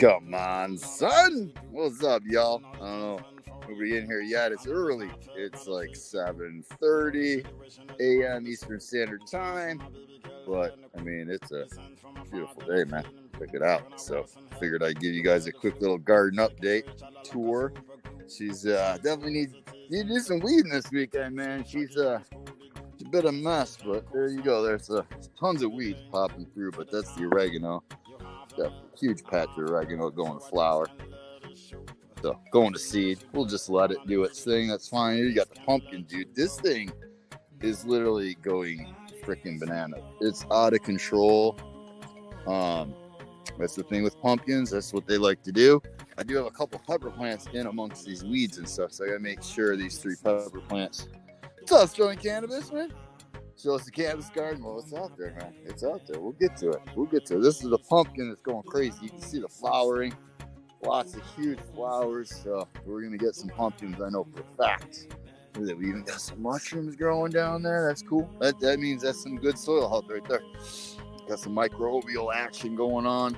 Come on, son. What's up, y'all? I don't know. Nobody in here yet. It's early. It's like 7:30 a.m. Eastern Standard Time. But I mean, it's a beautiful day, man. Check it out. So figured I'd give you guys a quick little garden update tour. She's definitely need to do some weeding this weekend, man. She's a bit of a mess, but there you go. There's tons of weeds popping through, but that's the oregano. Got a huge patch of oregano going to flower. So going to seed. We'll just let it do its thing. That's fine. You got the pumpkin, dude. This thing is literally going freaking bananas. It's out of control. That's the thing with pumpkins. That's what they like to do. I do have a couple pepper plants in amongst these weeds and stuff, so I gotta make sure these 3 pepper plants. It's Australian cannabis, man. Show us the cannabis garden. Well, it's out there, man. It's out there. We'll get to it. This is the pumpkin that's going crazy. You can see the flowering. Lots of huge flowers. So we're going to get some pumpkins, I know for a fact. We even got some mushrooms growing down there. That's cool. That means that's some good soil health right there. Got some microbial action going on.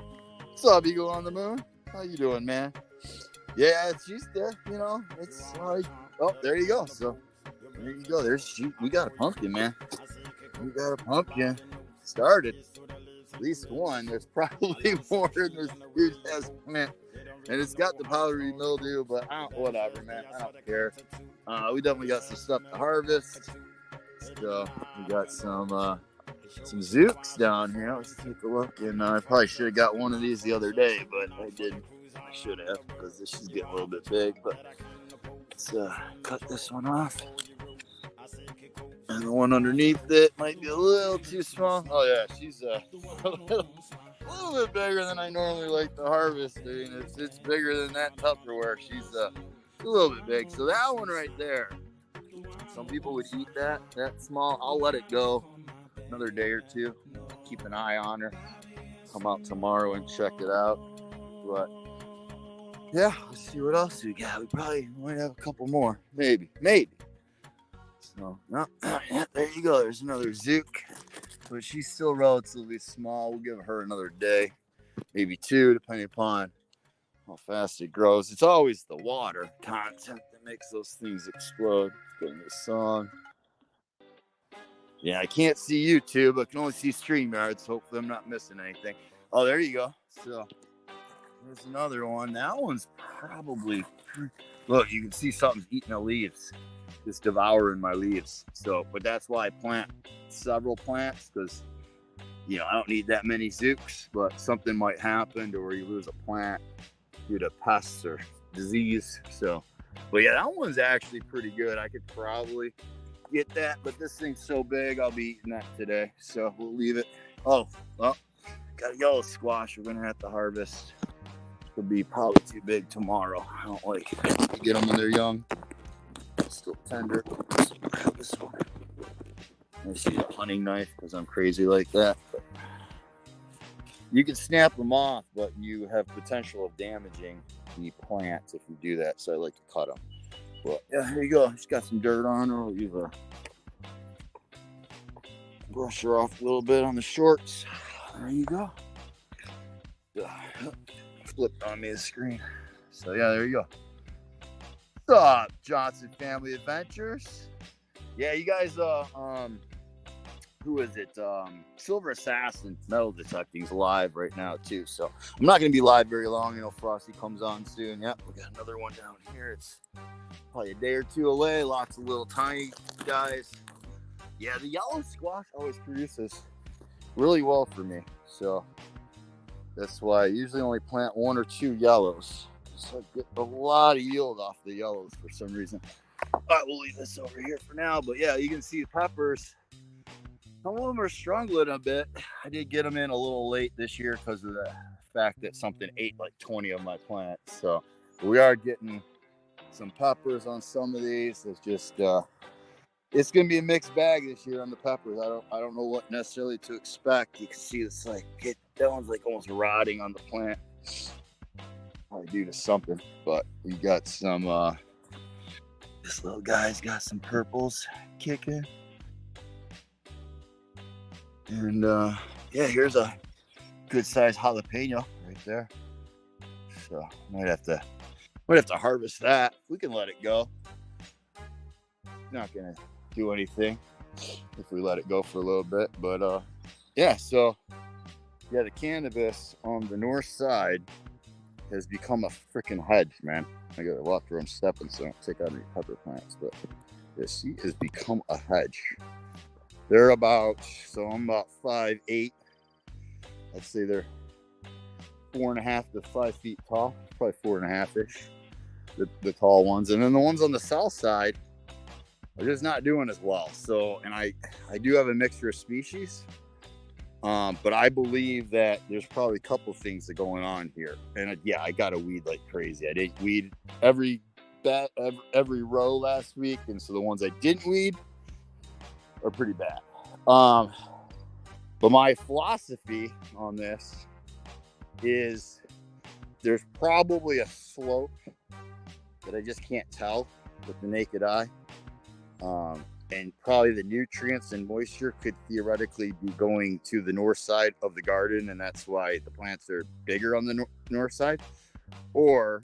What's up, Eagle on the Moon? How you doing, man? Yeah, she's there. You know, it's like, oh, there you go. So there you go. We got a pumpkin, man. We got a pumpkin. Started. At least one. There's probably more in this huge ass plant. And it's got the powdery mildew, but whatever, man. I don't care. We definitely got some stuff to harvest. So we got some Zooks down here. Let's take a look. And I probably should have got one of these the other day, but I didn't. I should have, because this is getting a little bit big. But let's cut this one off. And the one underneath it might be a little too small. Oh yeah, she's a little bit bigger than I normally like to harvest. I mean, it's bigger than that Tupperware. She's a little bit big. So that one right there, some people would eat that small. I'll let it go another day or two. Keep an eye on her. Come out tomorrow and check it out. But yeah, let's see what else we got. We probably might have a couple more. Maybe. So, no, yeah, there you go. There's another Zook, but she's still relatively small. We'll give her another day, maybe 2, depending upon how fast it grows. It's always the water content that makes those things explode. Getting this song. Yeah, I can't see YouTube. I can only see StreamYards. Hopefully, I'm not missing anything. Oh, there you go. So, there's another one. That one's probably... Look, you can see something's eating the leaves. Just devouring my leaves. So, but that's why I plant several plants, because I don't need that many Zooks, but something might happen or you lose a plant due to pests or disease. So, but yeah, that one's actually pretty good. I could probably get that, but this thing's so big, I'll be eating that today. So we'll leave it. Oh, well, got a yellow squash we're gonna have to harvest. It'll be probably too big tomorrow. I don't like to get them when they're young. Still tender. Grab this one. I just use a hunting knife because I'm crazy like that. But you can snap them off, but you have potential of damaging the plants if you do that. So I like to cut them. But yeah, here you go. Just got some dirt on her. We'll use a brush her off a little bit on the shorts. There you go. Flipped on me the screen. So yeah, there you go. What's up, Johnson Family Adventures? Yeah, you guys, who is it? Silver Assassin Metal Detecting's live right now, too. So I'm not going to be live very long. Frosty comes on soon. Yep, we got another one down here. It's probably a day or two away. Lots of little tiny guys. Yeah, the yellow squash always produces really well for me. So that's why I usually only plant 1 or 2 yellows. So I get a lot of yield off the yellows for some reason. All right, we'll leave this over here for now. But yeah, you can see the peppers. Some of them are struggling a bit. I did get them in a little late this year because of the fact that something ate like 20 of my plants. So we are getting some peppers on some of these. It's just it's gonna be a mixed bag this year on the peppers. I don't know what necessarily to expect. You can see it's like that one's like almost rotting on the plant. Probably due to something, but we got some this little guy's got some purples kicking, and yeah, here's a good sized jalapeno right there. So might have to harvest that. We can let it go. Not gonna do anything if we let it go for a little bit, but yeah. So yeah, the cannabis on the north side has become a freaking hedge, man. I gotta watch where I'm stepping so I don't take out any pepper plants, but this has become a hedge. They're I'm about 5'8". I'd say they're 4.5 to 5 feet tall, probably 4.5-ish. The tall ones, and then the ones on the south side are just not doing as well. So, and I do have a mixture of species, but I believe that there's probably a couple things that are going on here. And yeah, I got to weed like crazy. I didn't weed every row last week, and so the ones I didn't weed are pretty bad. But my philosophy on this is there's probably a slope that I just can't tell with the naked eye. And probably the nutrients and moisture could theoretically be going to the north side of the garden, and that's why the plants are bigger on the north side. Or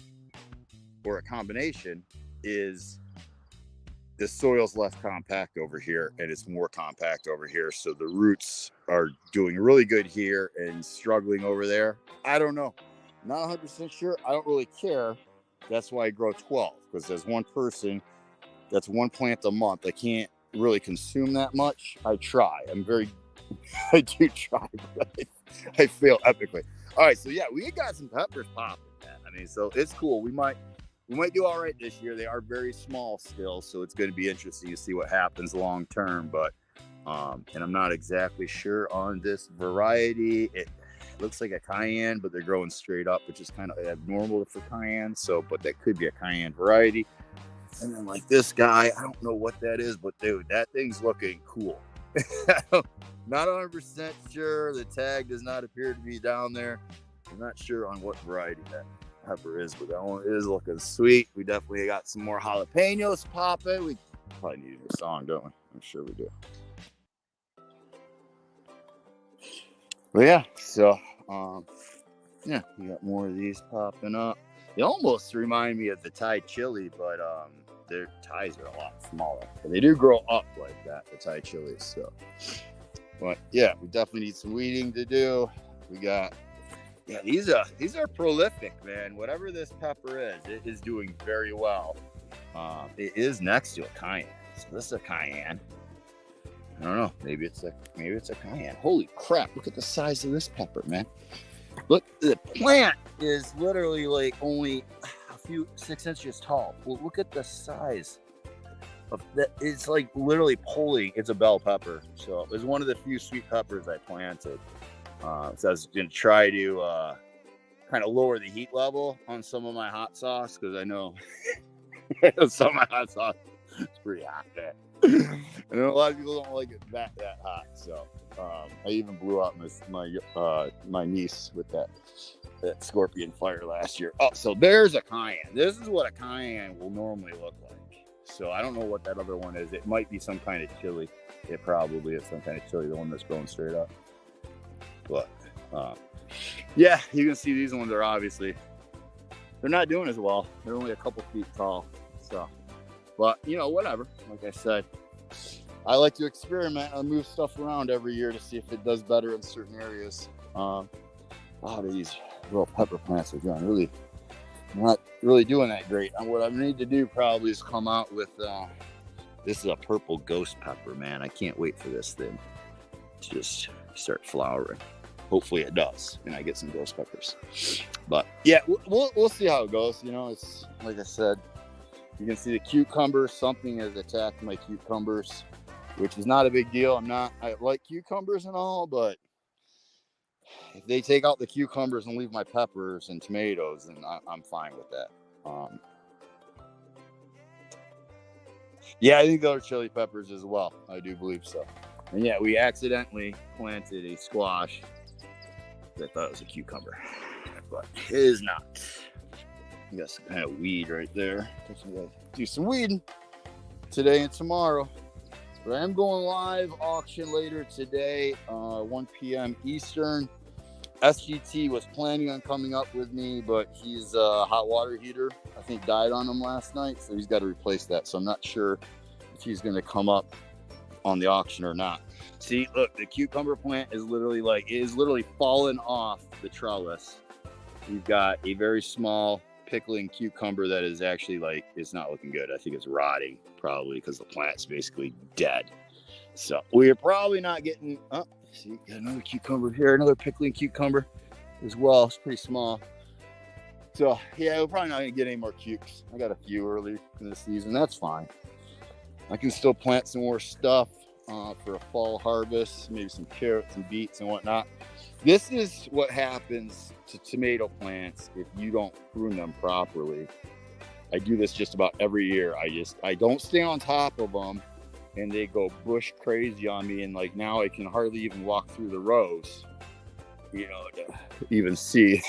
a combination is the soil's less compact over here and it's more compact over here, so the roots are doing really good here and struggling over there. I don't know, not 100% sure. I don't really care. That's why I grow 12, because as one person, that's one plant a month. I can't really consume that much. I try. I do try, but I fail epically. All right, so yeah, we got some peppers popping, man. I mean, so it's cool. We might do all right this year. They are very small still, so it's going to be interesting to see what happens long term. But and I'm not exactly sure on this variety. It looks like a cayenne, but they're growing straight up, which is kind of abnormal for cayenne. So, but that could be a cayenne variety. And then like this guy, I don't know what that is, but dude, that thing's looking cool. Not 100% sure. The tag does not appear to be down there. I'm not sure on what variety that pepper is, but that one is looking sweet. We definitely got some more jalapenos popping. We probably need a new song, don't we? I'm sure we do. But yeah, so yeah, we got more of these popping up. They almost remind me of the Thai chili, but their Thais are a lot smaller. But they do grow up like that, the Thai chilies. So, but yeah, we definitely need some weeding to do. We got, yeah, these are prolific, man. Whatever this pepper is, it is doing very well. It is next to a cayenne. So this is a cayenne. I don't know. Maybe it's a cayenne. Holy crap! Look at the size of this pepper, man. Look, the plant is literally like only a few 6 inches tall. Well, look at the size of that. It's like literally pulling. It's a bell pepper. So it was one of the few sweet peppers I planted. So I was going to try to kind of lower the heat level on some of my hot sauce, because I know some of my hot sauce is pretty hot, man. And a lot of people don't like it that hot. So I even blew out my niece with that scorpion fire last year. Oh, so there's a cayenne. This is what a cayenne will normally look like. So I don't know what that other one is. It might be some kind of chili. It probably is some kind of chili, the one that's growing straight up. But yeah, you can see these ones are obviously, they're not doing as well. They're only a couple feet tall. So, but you know, whatever. Like I said, I like to experiment. I move stuff around every year to see if it does better in certain areas. These little pepper plants are doing not really doing that great. And what I need to do probably is come out with this is a purple ghost pepper, man. I can't wait for this thing to just start flowering. Hopefully it does, and I get some ghost peppers. But yeah, we'll see how it goes. You know, it's like I said, you can see the cucumbers. Something has attacked my cucumbers, which is not a big deal. I like cucumbers and all, but if they take out the cucumbers and leave my peppers and tomatoes, then I'm fine with that. Yeah, I think those are chili peppers as well. I do believe so. And yeah, we accidentally planted a squash. I thought it was a cucumber, but it is not. I got some kind of weed right there. Do some weeding today and tomorrow. But I am going live auction later today, 1 p.m. Eastern. SGT was planning on coming up with me, but his hot water heater, I think, died on him last night, so he's got to replace that. So I'm not sure if he's going to come up on the auction or not. See, look, the cucumber plant is literally fallen off the trellis. We've got a very small pickling cucumber that is actually it's not looking good. I think it's rotting, probably because the plant's basically dead. So we're probably not getting. Oh, see, got another cucumber here, another pickling cucumber as well. It's pretty small. So yeah, we're probably not gonna get any more cukes. I got a few early in the season. That's fine. I can still plant some more stuff for a fall harvest, maybe some carrots and beets and whatnot. This is what happens to tomato plants if you don't prune them properly. I do this just about every year. I don't stay on top of them, and they go bush crazy on me. And now I can hardly even walk through the rows, to even see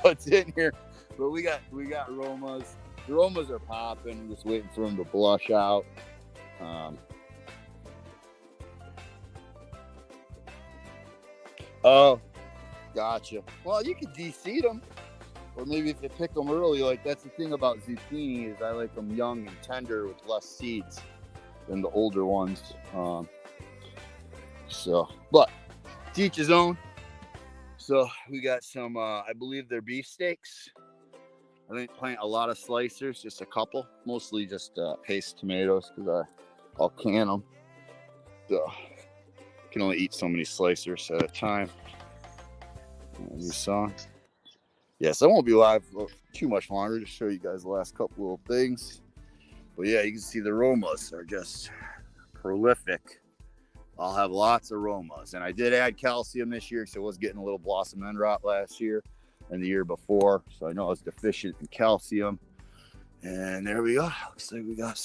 what's in here. But we got aromas. The aromas are popping. I'm just waiting for them to blush out. Oh, gotcha. Well, you could de-seed them, or maybe if you pick them early, that's the thing about zucchini is I like them young and tender with less seeds than the older ones. But to each his own. So we got some, I believe they're beefsteaks. I didn't plant a lot of slicers, just a couple, mostly just paste tomatoes because I'll can them. So can only eat so many slicers at a time. You saw. Yes, I won't be live too much longer to show you guys the last couple of things. But yeah, you can see the aromas are just prolific. I'll have lots of aromas. And I did add calcium this year because I was getting a little blossom end rot last year and the year before. So I know I was deficient in calcium. And there we go. Looks like we got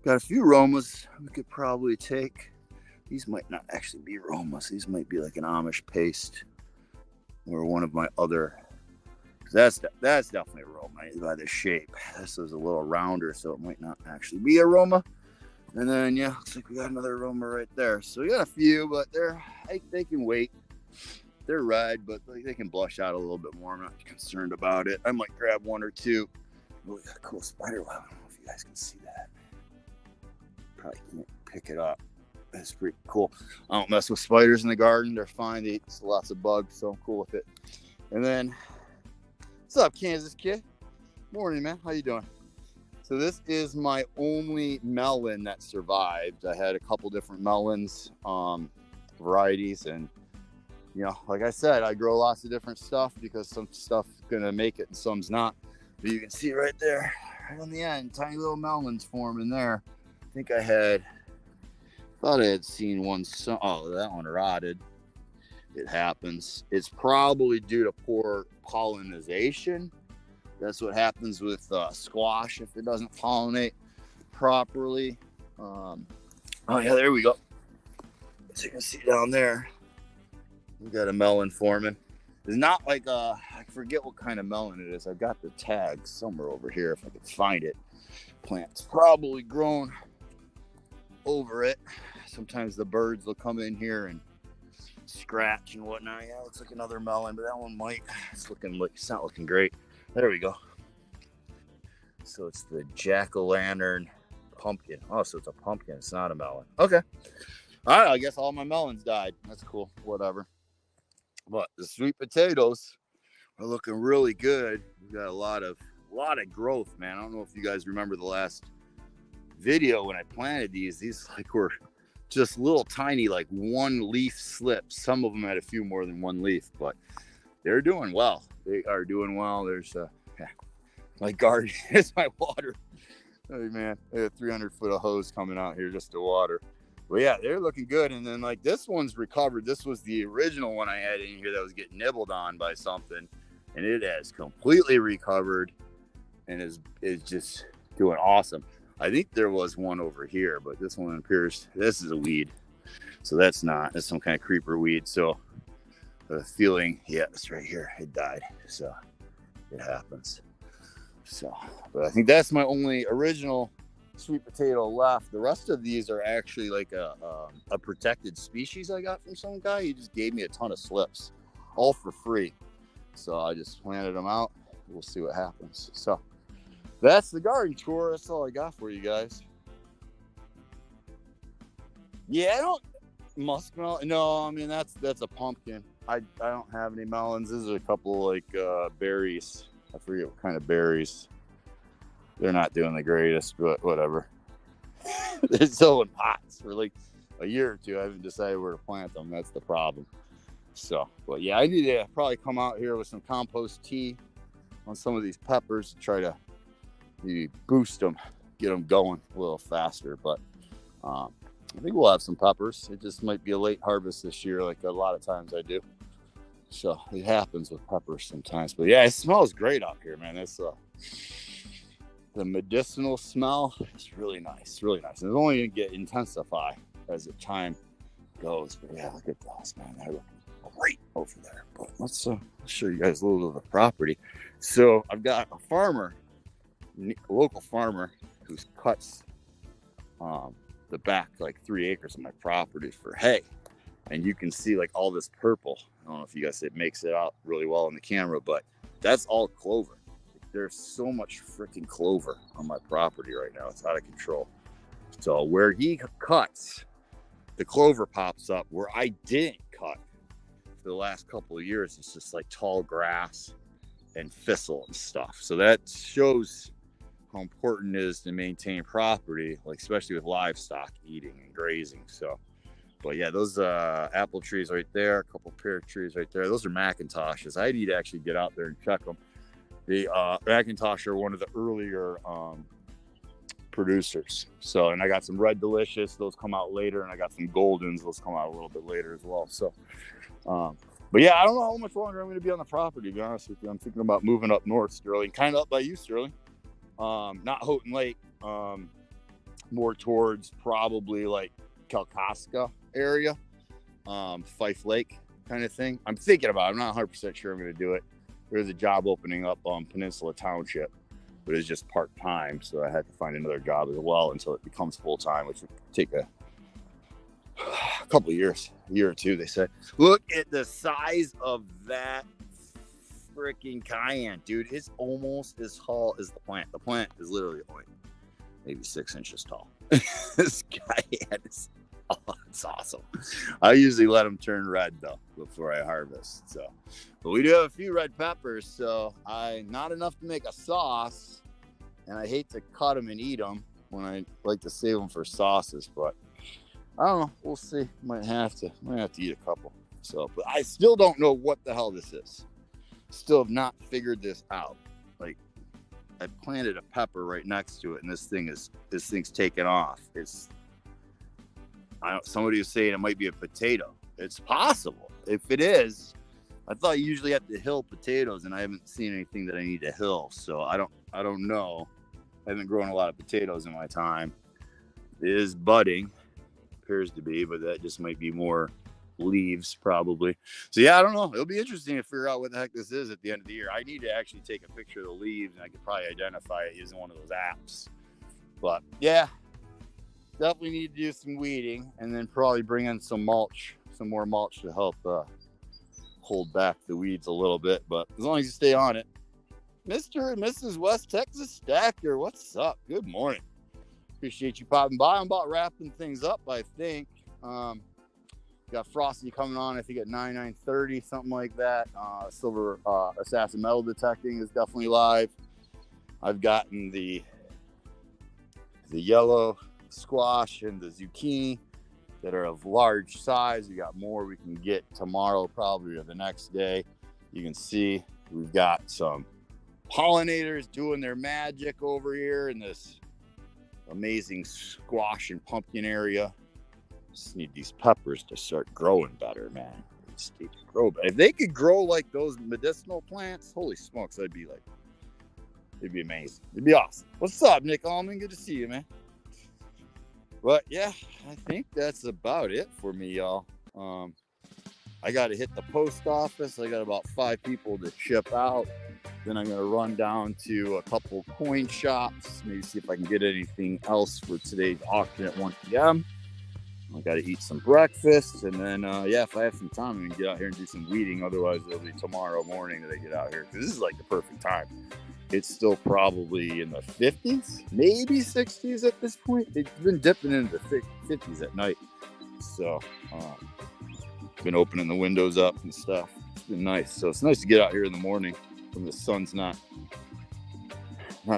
a few aromas we could probably take. These might not actually be aromas. These might be like an Amish paste or one of my other. That's definitely aroma by the shape. This is a little rounder, so it might not actually be aroma. And then yeah, looks like we got another aroma right there. So we got a few, but they can wait. They're red, but they can blush out a little bit more. I'm not concerned about it. I might grab one or two. Oh, we got a cool spider web. I don't know if you guys can see that. Probably can't pick it up. That's pretty cool. I don't mess with spiders in the garden. They're fine. They eat lots of bugs, so I'm cool with it. And then, what's up, Kansas kid? Morning, man. How you doing? So this is my only melon that survived. I had a couple different melons, varieties, and like I said, I grow lots of different stuff because some stuff's gonna make it and some's not. But you can see right there, right on the end, tiny little melons forming there. I think thought I had seen one. Oh, that one rotted. It happens. It's probably due to poor pollination. That's what happens with squash if it doesn't pollinate properly. Oh yeah, there we go. As you can see down there, we got a melon forming. It's not like I forget what kind of melon it is. I've got the tag somewhere over here if I can find it. Plant's probably grown over it. Sometimes the birds will come in here and scratch and whatnot. Yeah, looks like another melon, but that one might. It's not looking great. There we go. So it's the jack-o'-lantern pumpkin. Oh, so it's a pumpkin. It's not a melon. Okay. All right. I guess all my melons died. That's cool. Whatever. But the sweet potatoes are looking really good. We've got a lot of growth, man. I don't know if you guys remember the last video when I planted these were just little tiny one leaf slips. Some of them had a few more than one leaf, but they're doing well. They are doing well. There's my garden is my water. Hey man, I got 300 foot of hose coming out here just to water. But yeah, they're looking good. And then this one's recovered. This was the original one I had in here that was getting nibbled on by something, and it has completely recovered and is just doing awesome. I think there was one over here, but this one appears, this is a weed. So that's some kind of creeper weed. So the feeling, yeah, it's right here. It died. So it happens. So, but I think that's my only original sweet potato left. The rest of these are actually like a protected species I got from some guy. He just gave me a ton of slips. all for free. So I just planted them out. We'll see what happens. So that's the garden tour. That's all I got for you guys. Yeah, I don't muskmelon. No, I mean that's a pumpkin. I don't have any melons. These are a couple like berries. I forget what kind of berries. They're not doing the greatest, but whatever. They're still in pots for like a year or two. I haven't decided where to plant them. That's the problem. So, but yeah, I need to probably come out here with some compost tea on some of these peppers to try to maybe boost them, get them going a little faster. But I think we'll have some peppers. It just might be a late harvest this year, like a lot of times I do. So it happens with peppers sometimes. But yeah, it smells great out here, man. It's the medicinal smell is really nice, really nice. And it's only going to intensify as the time goes. But yeah, look at those, man. They look great over there. But let's show you guys a little of the property. So I've got a farmer, a local farmer, who cuts the back like 3 acres of my property for hay. And you can see like all this purple. I don't know if you guys, it makes it out really well on the camera, but that's all clover. There's so much freaking clover on my property right now. It's out of control. So where he cuts, the clover pops up. Where I didn't cut for the last couple of years, it's just like tall grass and thistle and stuff. So that shows how important it is to maintain property, like especially with livestock eating and grazing. So, but yeah, those apple trees right there, a couple pear trees right there, those are McIntoshes. I need to actually get out there and check them. The McIntosh are one of the earlier producers. So, and I got some Red Delicious, those come out later, and I got some Goldens, those come out a little bit later as well. So, but yeah, I don't know how much longer I'm going to be on the property, to be honest with you. I'm thinking about moving up north, Sterling, kind of up by you, Sterling. Not Houghton Lake, more towards probably like Kalkaska area, Fife Lake kind of thing. I'm thinking about it. I'm not 100% sure I'm going to do it. There's a job opening up on Peninsula Township, but it's just part-time, so I had to find another job as well until it becomes full-time, which would take a couple of years, a year or two, they said. Look at the size of that freaking cayenne, dude. It's almost as tall as the plant. The plant is literally only maybe 6 inches tall. This cayenne is, oh, it's awesome. I usually let them turn red though before I harvest. So, but we do have a few red peppers, so not enough to make a sauce, and I hate to cut them and eat them when I like to save them for sauces. But I don't know. We'll see. Might have to eat a couple. So, but I still don't know what the hell this is. Still have not figured this out. Like, I planted a pepper right next to it, and this thing's taken off. Somebody was saying it might be a potato. It's possible. If it is, I thought you usually have to hill potatoes, and I haven't seen anything that I need to hill. So I don't know. I haven't grown a lot of potatoes in my time. It is budding, appears to be, but that just might be more leaves probably. So yeah, I don't know. It'll be interesting to figure out what the heck this is at the end of the year. I need to actually take a picture of the leaves, and I could probably identify it using one of those apps. But yeah, definitely need to do some weeding, and then probably bring in some mulch, some more mulch to help hold back the weeds a little bit. But as long as you stay on it. Mr. and Mrs. West Texas Stacker, what's up? Good morning. Appreciate you popping by. I'm about wrapping things up, I think. Got Frosty coming on, I think at 9:30, something like that. Silver Assassin Metal Detecting is definitely live. I've gotten the yellow squash and the zucchini that are of large size. We got more we can get tomorrow, probably, or the next day. You can see we've got some pollinators doing their magic over here in this amazing squash and pumpkin area. Just need these peppers to start growing better, man. Just need to grow better. If they could grow like those medicinal plants, holy smokes, it'd be amazing. It'd be awesome. What's up, Nick Allman? Good to see you, man. But yeah, I think that's about it for me, y'all. I got to hit the post office. I got about 5 people to ship out. Then I'm going to run down to a couple coin shops, maybe see if I can get anything else for today's auction at 1 p.m. I got to eat some breakfast, and then if I have some time, I can get out here and do some weeding. Otherwise, it'll be tomorrow morning that I get out here, because this is like the perfect time. It's still probably in the 50s, maybe 60s at this point. It's been dipping into the 50s at night, so been opening the windows up and stuff. It's been nice. So it's nice to get out here in the morning when the sun's not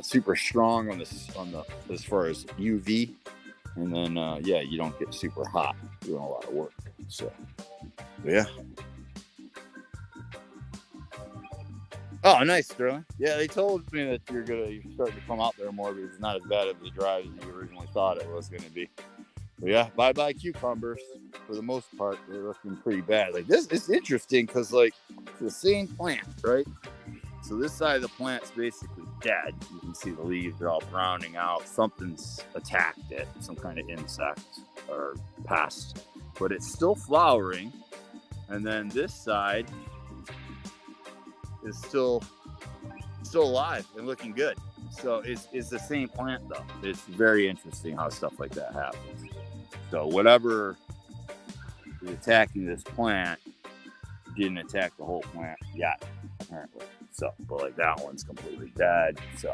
super strong on the as far as UV, and then you don't get super hot doing a lot of work. So yeah. Oh, nice, Sterling. Yeah, they told me that you're starting to come out there more, because it's not as bad of the drive as you originally thought it was going to be. But yeah, bye cucumbers. For the most part, they're looking pretty bad. Like this, it's interesting because like it's the same plant, right? So this side of the plant's basically dead. You can see the leaves are all browning out. Something's attacked it, some kind of insect or pest, but it's still flowering. And then this side is still alive and looking good. So it's the same plant though. It's very interesting how stuff like that happens. So whatever is attacking this plant didn't attack the whole plant yet, apparently. So, but like that one's completely dead. So,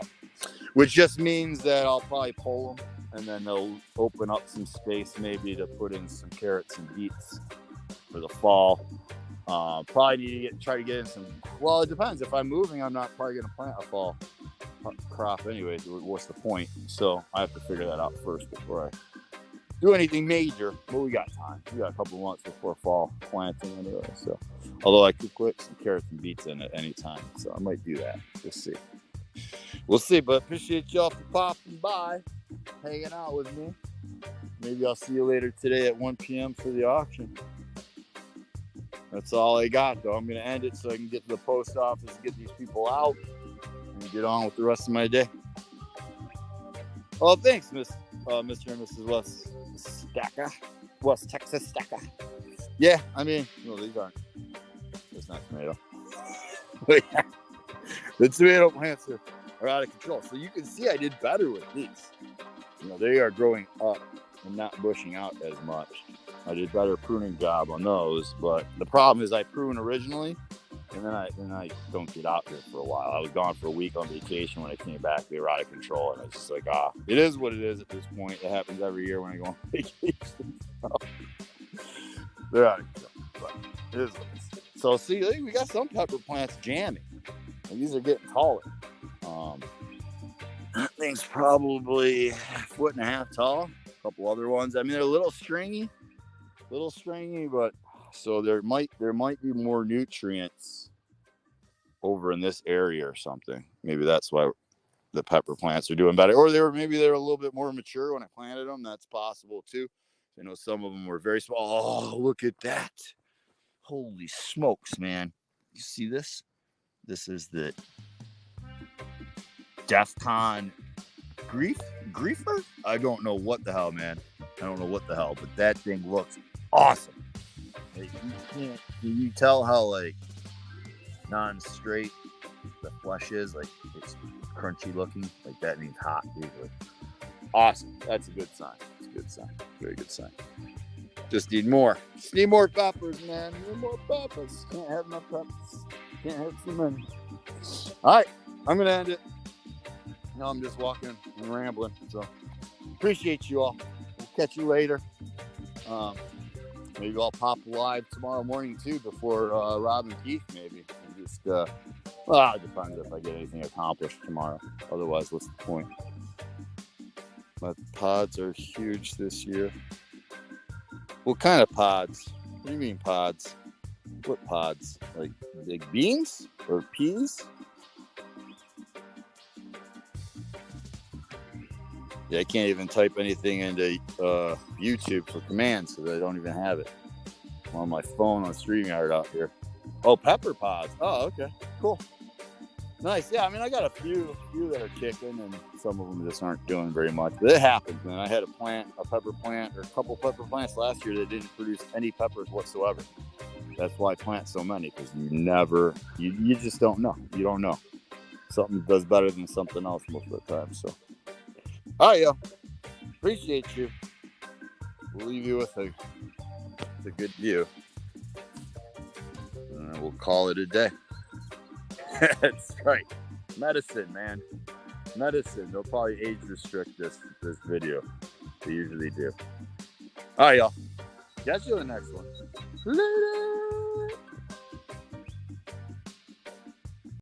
which just means that I'll probably pull them, and then they'll open up some space maybe to put in some carrots and beets for the fall. Probably need to try to get in some. Well, it depends. If I'm moving, I'm not probably going to plant a fall crop anyways. What's the point? So I have to figure that out first before I do anything major. But we got time. We got a couple months before fall planting anyway. So, although I could put some carrots and beets in at any time, so I might do that. We'll see. But appreciate y'all for popping by, hanging out with me. Maybe I'll see you later today at 1 p.m. for the auction. That's all I got, though. I'm going to end it so I can get to the post office and get these people out and get on with the rest of my day. Oh, thanks, Mr. and Mrs. West Texas Stacker. Yeah, I mean, no, these aren't. It's not tomato. The tomato plants are out of control. So you can see I did better with these. They are growing up and not bushing out as much. I did better pruning job on those, but the problem is I prune originally, and then I don't get out here for a while. I was gone for a week on vacation. When I came back, they were out of control, and it's just like, it is what it is at this point. It happens every year when I go on vacation. They're out of control, but it is what it is. So see, we got some pepper plants jamming, and these are getting taller. That thing's probably 1.5 foot tall. A couple other ones. I mean, they're a little stringy, but so there might be more nutrients over in this area or something. Maybe that's why the pepper plants are doing better, or maybe they were a little bit more mature when I planted them. That's possible too. Some of them were very small. Oh, look at that! Holy smokes, man! You see this? This is the DEFCON Griefer? I don't know what the hell, man. But that thing looks awesome. Like, can you tell how like non-straight the flesh is? Like it's crunchy looking. Like that means hot usually. Awesome. That's a good sign. It's a good sign. Very good sign. Just need more. Just need more peppers, man. Need more peppers. Can't have enough peppers. Can't have too many. All right. I'm going to end it. Now I'm just walking and rambling. So appreciate you all. We'll catch you later. Maybe I'll pop live tomorrow morning too before Rob and Keith maybe. And just it depends if I get anything accomplished tomorrow. Otherwise, what's the point? My pods are huge this year. What kind of pods? What do you mean pods? What pods? Like big beans or peas? Yeah, I can't even type anything into YouTube for commands because I don't even have it. I'm on my phone on StreamYard out here. Oh, pepper pods. Oh, okay. Cool. Nice. Yeah, I mean, I got a few that are kicking, and some of them just aren't doing very much. But it happens, man. I had a pepper plant, or a couple pepper plants last year that didn't produce any peppers whatsoever. That's why I plant so many, because you just don't know. You don't know. Something does better than something else most of the time, so. All right, yo. Appreciate you. we'll leave you with a good view. And we'll call it a day. That's right. Medicine, man. Medicine. They'll probably age restrict this video. They usually do. All right, y'all. Catch you in the next one. Later.